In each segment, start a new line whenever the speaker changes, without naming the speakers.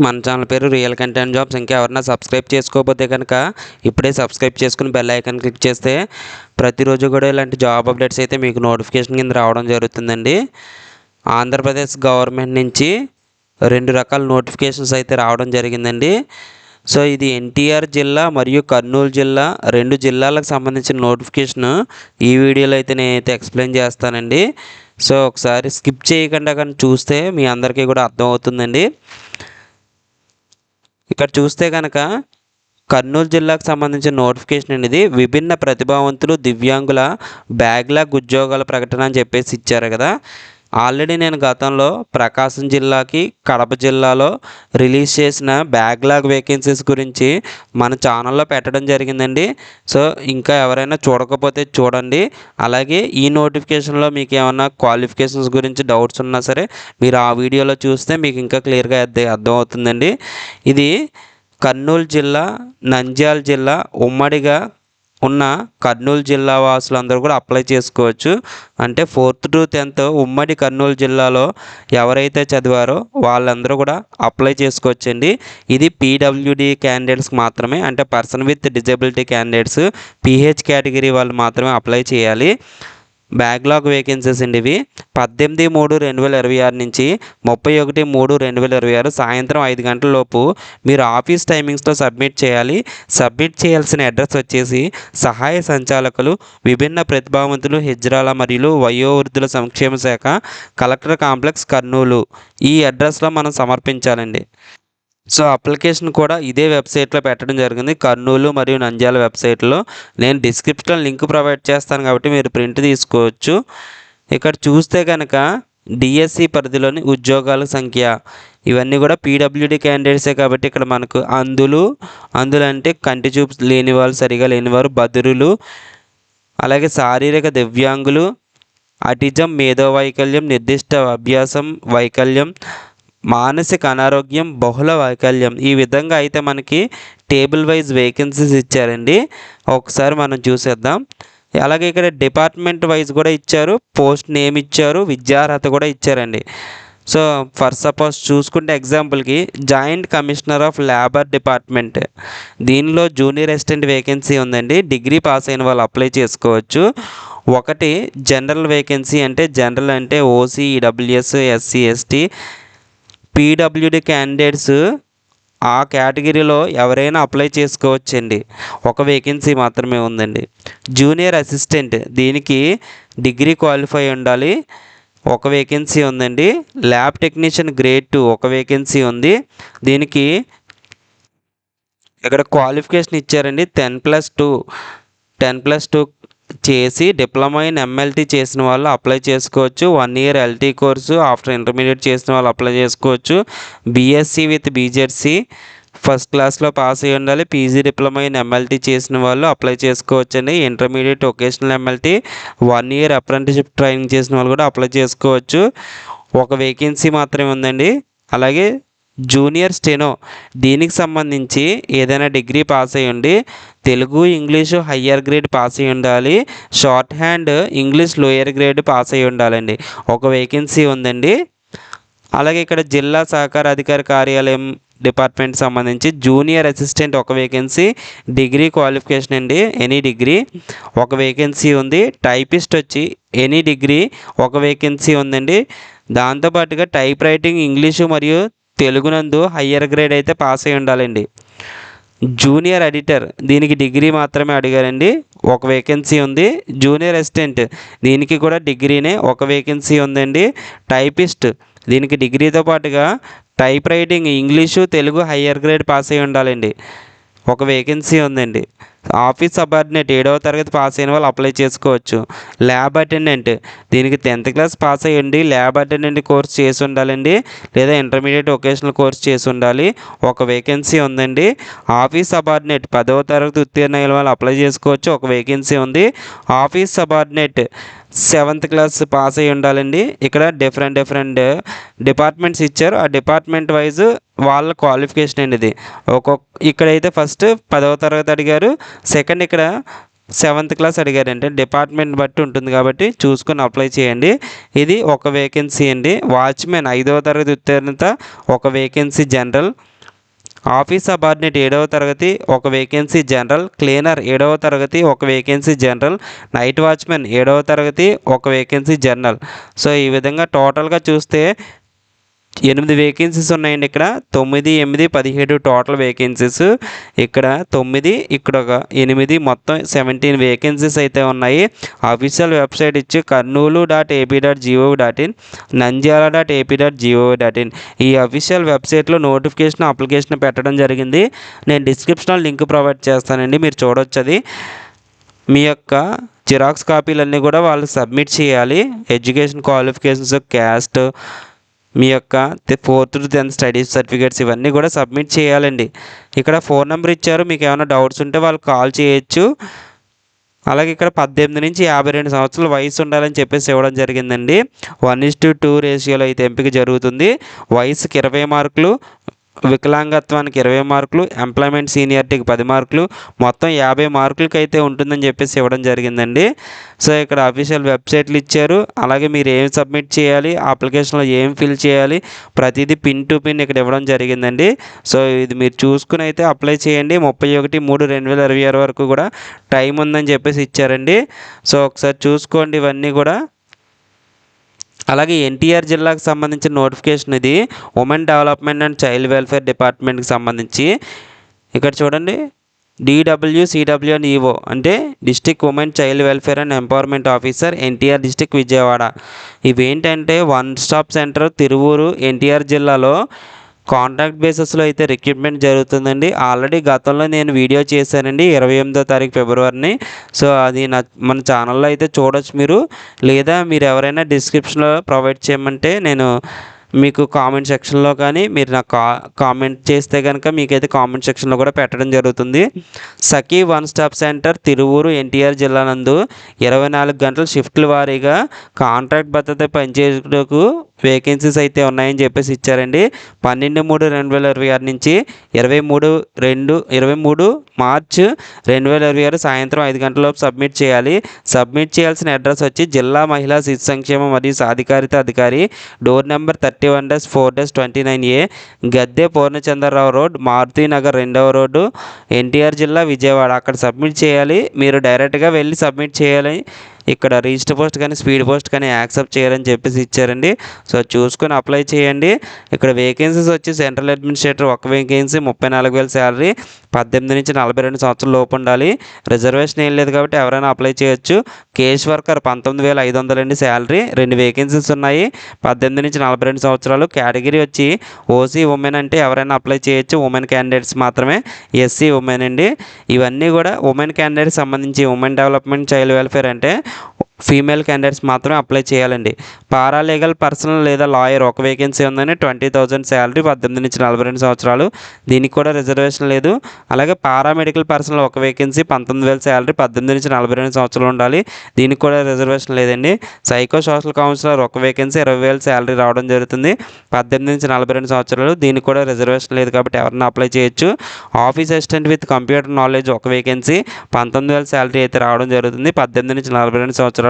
మన ఛానల్ పేరు real content jobs. ఇంకా ఎవరైనా సబ్స్క్రైబ్ చేసుకోకపోతే కనుక ఇప్పుడే సబ్స్క్రైబ్ చేసుకుని బెల్ ఐకాన్ క్లిక్ చేస్తే ప్రతిరోజు కూడా ఇలాంటి జాబ్ అప్డేట్స్ అయితే మీకు నోటిఫికేషన్ కింద రావడం జరుగుతుందండి. ఆంధ్రప్రదేశ్ గవర్నమెంట్ నుంచి 2 రకాల నోటిఫికేషన్స్ అయితే రావడం జరిగిందండి. సో ఇది ఎన్టీఆర్ జిల్లా మరియు కర్నూలు జిల్లా 2 జిల్లాలకు సంబంధించిన నోటిఫికేషన్ ఈ వీడియోలో అయితే నేనైతే ఎక్స్ప్లెయిన్ చేస్తానండి. సో ఒకసారి స్కిప్ చేయకుండా కానీ చూస్తే మీ అందరికీ కూడా అర్థమవుతుందండి. ఇక్కడ చూస్తే కనుక కర్నూలు జిల్లాకు సంబంధించిన నోటిఫికేషన్ అనేది విభిన్న ప్రతిభావంతులు దివ్యాంగుల బ్యాక్లాగ్ ఉద్యోగాల ప్రకటన అని చెప్పేసి ఇచ్చారు కదా. ఆల్రెడీ నేను గతంలో ప్రకాశం జిల్లాకి కడప జిల్లాలో రిలీజ్ చేసిన బ్యాక్లాగ్ వేకెన్సీస్ గురించి మన ఛానల్లో పెట్టడం జరిగిందండి. సో ఇంకా ఎవరైనా చూడకపోతే చూడండి. అలాగే ఈ నోటిఫికేషన్లో మీకు ఏమైనా క్వాలిఫికేషన్స్ గురించి డౌట్స్ ఉన్నా సరే మీరు ఆ వీడియోలో చూస్తే మీకు ఇంకా క్లియర్గా అర్థమవుతుందండి. ఇది కర్నూలు జిల్లా, నంద్యాల జిల్లా ఉమ్మడిగా ఉన్న కర్నూలు జిల్లా వాసులందరూ కూడా అప్లై చేసుకోవచ్చు. అంటే 4th to 10th ఉమ్మడి కర్నూలు జిల్లాలో ఎవరైతే చదివారో వాళ్ళందరూ కూడా అప్లై చేసుకోవచ్చండి. ఇది పీడబ్ల్యూడి క్యాండిడేట్స్కి మాత్రమే, అంటే person with disability candidates pH category వాళ్ళు మాత్రమే అప్లై చేయాలి. బ్యాక్లాగ్ వేకెన్సీస్ అండి ఇవి 18/3/2026 నుంచి 31/3/2026 సాయంత్రం 5 గంటల లోపు మీరు ఆఫీస్ టైమింగ్స్లో సబ్మిట్ చేయాలి. సబ్మిట్ చేయాల్సిన అడ్రస్ వచ్చేసి సహాయ సంచాలకులు విభిన్న ప్రతిభావంతులు హిజ్రాల మరియు వయోవృద్ధుల సంక్షేమ శాఖ, కలెక్టర్ కాంప్లెక్స్, కర్నూలు. ఈ అడ్రస్లో మనం సమర్పించాలండి. సో అప్లికేషన్ కూడా ఇదే వెబ్సైట్లో పెట్టడం జరిగింది, కర్నూలు మరియు నంద్యాల వెబ్సైట్లో. నేను డిస్క్రిప్షన్లో లింక్ ప్రొవైడ్ చేస్తాను కాబట్టి మీరు ప్రింట్ తీసుకోవచ్చు. ఇక్కడ చూస్తే కనుక డిఎస్సి పరిధిలోని ఉద్యోగాల సంఖ్య ఇవన్నీ కూడా పీడబ్ల్యూడి క్యాండిడేట్సే కాబట్టి ఇక్కడ మనకు అందులు అంటే కంటి చూపు లేని వాళ్ళు, సరిగా లేనివారు, బదురులు, అలాగే శారీరక దివ్యాంగులు, అటిజం, మేధో వైకల్యం, నిర్దిష్ట అభ్యాసం వైకల్యం, మానసిక అనారోగ్యం, బహుళ వైకల్యం, ఈ విధంగా అయితే మనకి టేబుల్ వైజ్ వేకెన్సీస్ ఇచ్చారండి. ఒకసారి మనం చూసేద్దాం. అలాగే ఇక్కడ డిపార్ట్మెంట్ వైజ్ కూడా ఇచ్చారు, పోస్ట్ నేమ్ ఇచ్చారు, విద్యార్హత కూడా ఇచ్చారండి. సో ఫర్ సపోజ్ చూసుకుంటే ఎగ్జాంపుల్కి joint commissioner of labour department, దీనిలో జూనియర్ అసిస్టెంట్ వేకెన్సీ ఉందండి. డిగ్రీ పాస్ అయిన వాళ్ళు అప్లై చేసుకోవచ్చు. ఒకటి జనరల్ వేకెన్సీ, అంటే జనరల్ అంటే OC, EWS, SC, ST, PWD candidates ఆ కేటగిరీలో ఎవరైనా అప్లై చేసుకోవచ్చండి. ఒక వేకెన్సీ మాత్రమే ఉందండి. జూనియర్ అసిస్టెంట్, దీనికి డిగ్రీ క్వాలిఫై ఉండాలి, ఒక వేకెన్సీ ఉందండి. ల్యాబ్ టెక్నీషియన్ గ్రేడ్ 2 ఒక వేకెన్సీ ఉంది. దీనికి ఇక్కడ క్వాలిఫికేషన్ ఇచ్చారండి 10+2 చేసి డిప్లొమా ఇన్ ఎంఎల్టీ చేసిన వాళ్ళు అప్లై చేసుకోవచ్చు. 1 year LT course after intermediate చేసిన వాళ్ళు అప్లై చేసుకోవచ్చు. బీఎస్సీ విత్ బీజెడ్సీ ఫస్ట్ క్లాస్లో పాస్ అయ్యి ఉండాలి. పీజీ డిప్లొమా ఇన్ ఎంఎల్టీ చేసిన వాళ్ళు అప్లై చేసుకోవచ్చండి. Intermediate vocational MLT 1 year apprenticeship training చేసిన వాళ్ళు కూడా అప్లై చేసుకోవచ్చు. ఒక వేకెన్సీ మాత్రమే ఉందండి. అలాగే జూనియర్ స్టెనో, దీనికి సంబంధించి ఏదైనా డిగ్రీ పాస్ అయ్యి ఉండి Telugu, English higher grade pass అయ్యి ఉండాలి. Short hand English lower grade pass అయ్యి ఉండాలండి. ఒక వేకెన్సీ ఉందండి. అలాగే ఇక్కడ జిల్లా సహకార అధికారి కార్యాలయం డిపార్ట్మెంట్ సంబంధించి జూనియర్ అసిస్టెంట్ ఒక వేకెన్సీ, డిగ్రీ క్వాలిఫికేషన్ అండి ఎనీ డిగ్రీ ఒక వేకెన్సీ ఉంది. టైపిస్ట్ వచ్చి ఎనీ డిగ్రీ ఒక వేకెన్సీ ఉందండి. దాంతోపాటుగా టైప్ రైటింగ్ ఇంగ్లీషు మరియు తెలుగునందు హయ్యర్ గ్రేడ్ అయితే పాస్ అయి ఉండాలండి. జూనియర్ ఎడిటర్, దీనికి డిగ్రీ మాత్రమే అడిగారండి, ఒక వేకెన్సీ ఉంది. జూనియర్ అసిస్టెంట్, దీనికి కూడా డిగ్రీనే, ఒక వేకెన్సీ ఉందండి. టైపిస్ట్, దీనికి డిగ్రీతో పాటుగా type writing English Telugu higher grade pass అయి ఉండాలండి, ఒక వేకెన్సీ ఉందండి. ఆఫీస్ సబార్డినేట్ 7వ తరగతి పాస్ అయిన వాళ్ళు అప్లై చేసుకోవచ్చు. ల్యాబ్ అటెండెంట్, దీనికి 10th క్లాస్ పాస్ అయ్యండి, ల్యాబ్ అటెండెంట్ కోర్స్ చేసి ఉండాలండి, లేదా ఇంటర్మీడియట్ వొకేషనల్ కోర్స్ చేసి ఉండాలి, ఒక వేకెన్సీ ఉందండి. ఆఫీస్ సబార్డినేట్ 10వ తరగతి ఉత్తీర్ణ అయిన వాళ్ళు అప్లై చేసుకోవచ్చు, ఒక వేకెన్సీ ఉంది. Office subordinate 7th class pass అయ్యి ఉండాలండి. ఇక్కడ డిఫరెంట్ డిపార్ట్మెంట్స్ ఇచ్చారు, ఆ డిపార్ట్మెంట్ వైజ్ వాళ్ళ క్వాలిఫికేషన్ అండి ఇది. ఇక్కడైతే ఫస్ట్ 10వ తరగతి అడిగారు, సెకండ్ ఇక్కడ 7th క్లాస్ అడిగారంటే డిపార్ట్మెంట్ బట్టి ఉంటుంది కాబట్టి చూసుకొని అప్లై చేయండి. ఇది ఒక వేకెన్సీ అండి. వాచ్మెన్ 5వ తరగతి ఉత్తీర్ణత ఒక వేకెన్సీ జనరల్. ఆఫీస్ సబార్డినేట్ 7వ తరగతి ఒక వేకెన్సీ జనరల్. క్లీనర్ 7వ తరగతి ఒక వేకెన్సీ జనరల్. నైట్ వాచ్మెన్ 7వ తరగతి ఒక వేకెన్సీ జనరల్. సో ఈ విధంగా టోటల్గా చూస్తే 8 వేకెన్సీస్ ఉన్నాయండి. ఇక్కడ 9, 8, 17 టోటల్ వేకెన్సీస్. ఇక్కడ 9, ఇక్కడ ఒక 8, మొత్తం 17 వేకెన్సీస్ అయితే ఉన్నాయి. అఫీషియల్ వెబ్సైట్ ఇచ్చి karnoolu.ap.gov.in, nandyala.ap.gov.in ఈ అఫీషియల్ వెబ్సైట్లో నోటిఫికేషన్ అప్లికేషన్ పెట్టడం జరిగింది. నేను డిస్క్రిప్షన్లో లింక్ ప్రొవైడ్ చేస్తానండి, మీరు చూడొచ్చు. అది మీ యొక్క జిరాక్స్ కాపీలన్నీ కూడా వాళ్ళు సబ్మిట్ చేయాలి. ఎడ్యుకేషన్ క్వాలిఫికేషన్స్, క్యాస్ట్, మీ యొక్క 4th to 10th studies certificates ఇవన్నీ కూడా సబ్మిట్ చేయాలండి. ఇక్కడ ఫోన్ నెంబర్ ఇచ్చారు, మీకు ఏమైనా డౌట్స్ ఉంటే వాళ్ళు కాల్ చేయొచ్చు. అలాగే ఇక్కడ 18 నుంచి 52 సంవత్సరాల వయసు ఉండాలని చెప్పేసి ఇవ్వడం జరిగిందండి. 1:2 రేషియోలో అయితే ఎంపిక జరుగుతుంది. వయసుకి 20 మార్కులు, వికలాంగత్వానికి 20 మార్కులు, ఎంప్లాయ్మెంట్ సీనియారిటీకి 10 మార్కులు, మొత్తం 50 మార్కులకి అయితే ఉంటుందని చెప్పేసి ఇవ్వడం జరిగిందండి. సో ఇక్కడ అఫీషియల్ వెబ్సైట్లు ఇచ్చారు. అలాగే మీరు ఏం సబ్మిట్ చేయాలి, అప్లికేషన్లో ఏం ఫిల్ చేయాలి, ప్రతిదీ పిన్ టు పిన్ ఇక్కడ ఇవ్వడం జరిగిందండి. సో ఇది మీరు చూసుకుని అయితే అప్లై చేయండి. 31/3/2026 వరకు కూడా టైం ఉందని చెప్పేసి ఇచ్చారండి. సో ఒకసారి చూసుకోండి ఇవన్నీ కూడా. అలాగే ఎన్టీఆర్ జిల్లాకు సంబంధించిన నోటిఫికేషన్ ఇది. Women development and child welfare డిపార్ట్మెంట్కి సంబంధించి ఇక్కడ చూడండి, DWCWNEO అంటే district women child welfare and empowerment officer, NTR district Vijayawada. ఇవేంటంటే one stop centre Tiruvuru, NTR జిల్లాలో కాంట్రాక్ట్ బేసిస్లో అయితే రిక్రూట్మెంట్ జరుగుతుందండి. ఆల్రెడీ గతంలో నేను వీడియో చేశానండి 28వ తారీఖు ఫిబ్రవరిని. సో అది మన ఛానల్లో అయితే చూడొచ్చు మీరు. లేదా మీరు ఎవరైనా డిస్క్రిప్షన్లో ప్రొవైడ్ చేయమంటే నేను మీకు కామెంట్ సెక్షన్లో కానీ మీరు నాకు కామెంట్ చేస్తే కనుక మీకైతే కామెంట్ సెక్షన్లో కూడా పెట్టడం జరుగుతుంది. Sakhi one stop centre Tiruvuru, NTR జిల్లా నందు 24 గంటల షిఫ్ట్ల వారీగా కాంట్రాక్ట్ భద్రత పనిచేయడానికి వేకెన్సీస్ అయితే ఉన్నాయని చెప్పేసి ఇచ్చారండి. 12/3/2026 నుంచి 23 మార్చ్ 2026 సాయంత్రం 5 గంటలలోపు సబ్మిట్ చేయాలి. సబ్మిట్ చేయాల్సిన అడ్రస్ వచ్చి జిల్లా మహిళా శిశు సంక్షేమ మరియు సాధికారిత అధికారి, డోర్ నెంబర్ 31-4-29A, గద్దె పూర్ణచంద్రరావు రోడ్, మారుతి నగర్ 2వ రోడ్డు, ఎన్టీఆర్ జిల్లా విజయవాడ. అక్కడ సబ్మిట్ చేయాలి. మీరు డైరెక్ట్గా వెళ్ళి సబ్మిట్ చేయాలి. ఇక్కడ రిజిస్టర్ పోస్ట్ కానీ స్పీడ్ పోస్ట్ కానీ యాక్సెప్ట్ చేయాలని చెప్పేసి ఇచ్చారండి. సో చూసుకొని అప్లై చేయండి. ఇక్కడ వేకెన్సీస్ వచ్చి సెంట్రల్ అడ్మినిస్ట్రేటర్ ఒక వేకెన్సీ, 34,000 శాలరీ, 18 నుంచి 42 సంవత్సరాల లోపు ఉండాలి. రిజర్వేషన్ ఏం లేదు కాబట్టి ఎవరైనా అప్లై చేయొచ్చు. కేస్ వర్కర్ 19,500 అండి శాలరీ. 2 వేకెన్సీస్ ఉన్నాయి, 18 నుంచి 42 సంవత్సరాలు. కేటగిరీ వచ్చి ఓసీ ఉమెన్ అంటే ఎవరైనా అప్లై చేయొచ్చు, ఉమెన్ క్యాండిడేట్స్ మాత్రమే. ఎస్సీ ఉమెన్ అండి. ఇవన్నీ కూడా ఉమెన్ క్యాండిడేట్స్ సంబంధించి ఉమెన్ డెవలప్మెంట్ చైల్డ్ వెల్ఫేర్ అంటే ఫీమేల్ క్యాండిడేట్స్ మాత్రమే అప్లై చేయాలండి. పారాలీగల్ పర్సనల్ లేదా లాయర్ ఒక వేకెన్సీ ఉందని 20,000 శాలరీ, 18 నుంచి 42 సంవత్సరాలు. దీనికి కూడా రిజర్వేషన్ లేదు. అలాగే పారామెడికల్ పర్సనల్ ఒక వేకెన్సీ, 19,000 శాలరీ, 18 నుంచి 42 సంవత్సరాలు ఉండాలి. దీనికి కూడా రిజర్వేషన్ లేదండి. సైకో సోషల్ కౌన్సిలర్ ఒక వేకెన్సీ, 20,000 శాలరీ రావడం జరుగుతుంది, 18 నుంచి 42 సంవత్సరాలు. దీనికి కూడా రిజర్వేషన్ లేదు కాబట్టి ఎవరైనా అప్లై చేయొచ్చు. Office assistant with computer knowledge ఒక వేకెన్సీ, 19,000 శాలరీ అయితే రావడం జరుగుతుంది, 18 నుంచి 42 సంవత్సరాలు.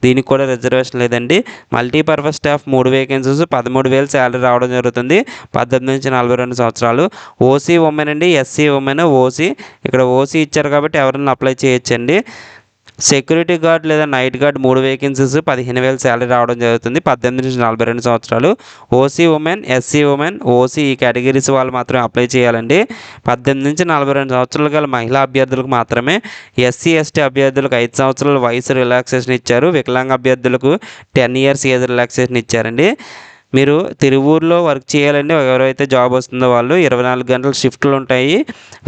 దీనికి కూడా రిజర్వేషన్ లేదండి. మల్టీపర్పస్ స్టాఫ్ 3 వేకెన్సీస్, 13,000 శాలరీ రావడం జరుగుతుంది, 18 నుంచి 42 సంవత్సరాలు. ఓసీ ఉమెన్ అండి, ఎస్సీ ఉమెన్, ఓసీ. ఇక్కడ ఓసీ ఇచ్చారు కాబట్టి ఎవరైనా అప్లై చేయొచ్చండి. సెక్యూరిటీ గార్డ్ లేదా నైట్ గార్డ్ 3 వేకెన్సీస్, 15,000 శాలరీ రావడం జరుగుతుంది, 18 నుంచి 42 సంవత్సరాలు. OC women, SC women, OC ఈ కేటగిరీస్ వాళ్ళు మాత్రమే అప్లై చేయాలండి. 18 నుంచి 42 సంవత్సరాలు గల మహిళా అభ్యర్థులకు మాత్రమే. ఎస్సీ ఎస్టీ అభ్యర్థులకు 5 సంవత్సరాల వయసు రిలాక్సేషన్ ఇచ్చారు. వికలాంగ అభ్యర్థులకు 10 years ఏజ్ రిలాక్సేషన్ ఇచ్చారండి. మీరు తిరువూరులో వర్క్ చేయాలండి. ఎవరైతే జాబ్ వస్తుందో వాళ్ళు 24 గంటల షిఫ్ట్లు ఉంటాయి.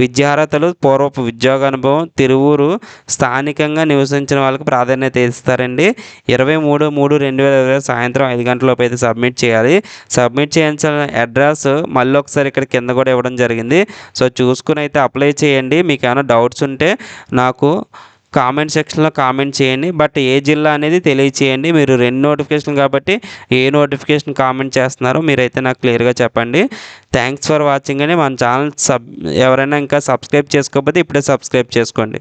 విద్యార్హతలు పూర్వపు ఉద్యోగ అనుభవం, తిరువూరు స్థానికంగా నివసించిన వాళ్ళకి ప్రాధాన్యత ఇస్తారండి. 23/3/2026 సాయంత్రం 5 గంటలలోపు అయితే సబ్మిట్ చేయాలి. సబ్మిట్ చేయాల్సిన అడ్రస్ మళ్ళీ ఒకసారి ఇక్కడ కింద కూడా ఇవ్వడం జరిగింది. సో చూసుకుని అయితే అప్లై చేయండి. మీకు ఏమైనా డౌట్స్ ఉంటే నాకు కామెంట్ సెక్షన్లో కామెంట్ చేయండి. బట్ ఏ జిల్లా అనేది తెలియచేయండి. మీరు 2 నోటిఫికేషన్ కాబట్టి ఏ నోటిఫికేషన్ కామెంట్ చేస్తున్నారో మీరైతే నాకు క్లియర్గా చెప్పండి. థ్యాంక్స్ ఫర్ వాచింగ్ అండి. మన ఛానల్ ఎవరైనా ఇంకా సబ్స్క్రైబ్ చేసుకోకపోతే ఇప్పుడే సబ్స్క్రైబ్ చేసుకోండి.